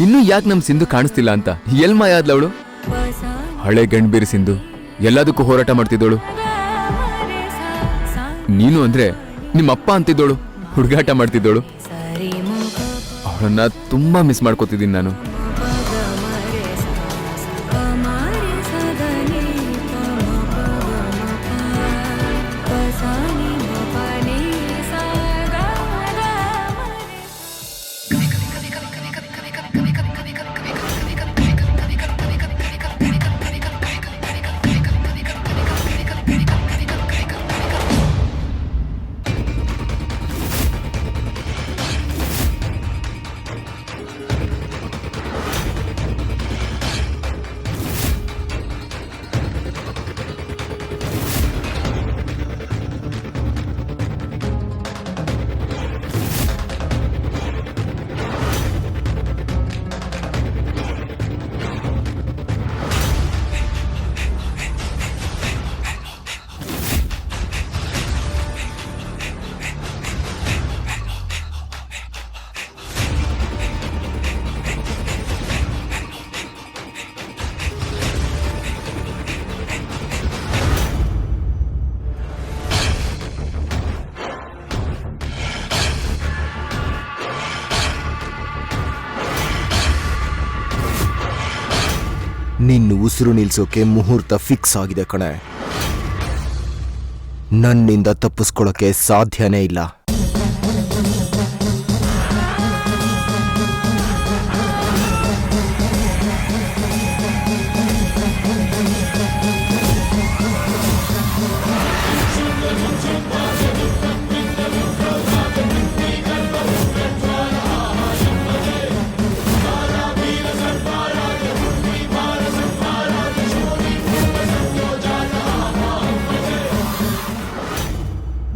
ಇನ್ನು ಯಾಕೆ ನಮ್ ಸಿಂಧು ಕಾಣಿಸ್ತಿಲ್ಲ ಅಂತ ಎಲ್ ಮಾಯ ಆದ್ಲವಳು? ಹಳೆ ಗಂಡ್ಬೀರ್ ಸಿಂಧು ಎಲ್ಲದಕ್ಕೂ ಹೋರಾಟ ಮಾಡ್ತಿದ್ದೋಳು. ನೀನು ಅಂದ್ರೆ ನಿಮ್ಮಪ್ಪ ಅಂತಿದ್ದೋಳು, ಹುಡುಗಾಟ ಮಾಡ್ತಿದ್ದೋಳು. ಅವಳನ್ನ ತುಂಬಾ ಮಿಸ್ ಮಾಡ್ಕೋತಿದ್ದೀನಿ ನಾನು. ನಿನ್ನ ಉಸಿರು ನಿಲ್ಸೋಕೆ ಮುಹೂರ್ತ ಫಿಕ್ಸ್ ಆಗಿದೆ ಕಣೆ. ನನ್ನಿಂದ ತಪ್ಪಿಸ್ಕೊಳ್ಳೋಕೆ ಸಾಧ್ಯನೇ ಇಲ್ಲ.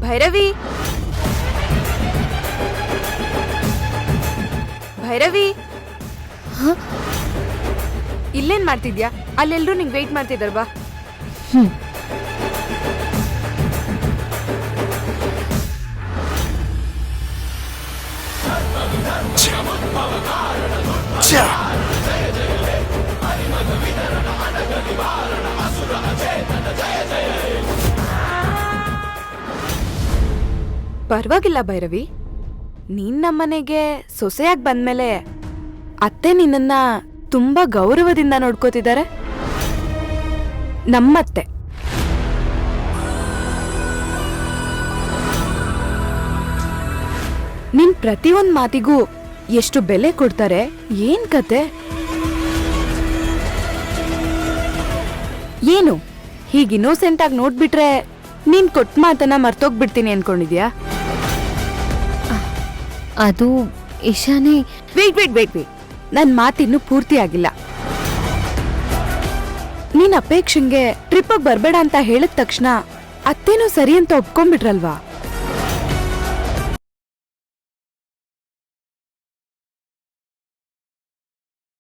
ಭೈರವಿ, ಭೈರವಿ, ಇಲ್ಲೇನ್ ಮಾಡ್ತಿದ್ಯಾ? ಅಲ್ಲೆಲ್ರೂ ನಿಂಗೆ ವೇಟ್ ಮಾಡ್ತಿದಾರ, ಬಾ. ಪರವಾಗಿಲ್ಲ ಭೈರವಿ, ನೀನ್ ನಮ್ಮನೆಗೆ ಸೊಸೆಯಾಗಿ ಬಂದ್ಮೇಲೆ ಅತ್ತೆ ನಿನ್ನನ್ನ ತುಂಬಾ ಗೌರವದಿಂದ ನೋಡ್ಕೋತಿದ್ದಾರೆ. ನಮ್ಮತ್ತೆ. ನಿನ್ ಪ್ರತಿಯೊಂದ್ ಮಾತಿಗೂ ಎಷ್ಟು ಬೆಲೆ ಕೊಡ್ತಾರೆ, ಏನ್ ಕತೆ? ಏನು ಹೀಗೆ ಇನ್ನೋಸೆಂಟ್ ಆಗಿ ನೋಡ್ಬಿಟ್ರೆ ನೀನ್ ಕೊಟ್ಟ ಮಾತನ್ನ ಮರ್ತೋಗ್ಬಿಡ್ತೀನಿ ಅನ್ಕೊಂಡಿದ್ಯಾ? ಅದು ಇಶಾನಿ. ವೇಟ್, ನನ್ ಮಾತಿನ್ನು ಪೂರ್ತಿ ಆಗಿಲ್ಲ. ನೀನ್ ಅಪೇಕ್ಷಂಗೆ ಟ್ರಿಪ್ಪಿಗೆ ಬರ್ಬೇಡ ಅಂತ ಹೇಳಿದ ತಕ್ಷಣ ಅತ್ತೇನೂ ಸರಿ ಅಂತ ಒಪ್ಕೊಂಡ್ಬಿಟ್ರಲ್ವಾ?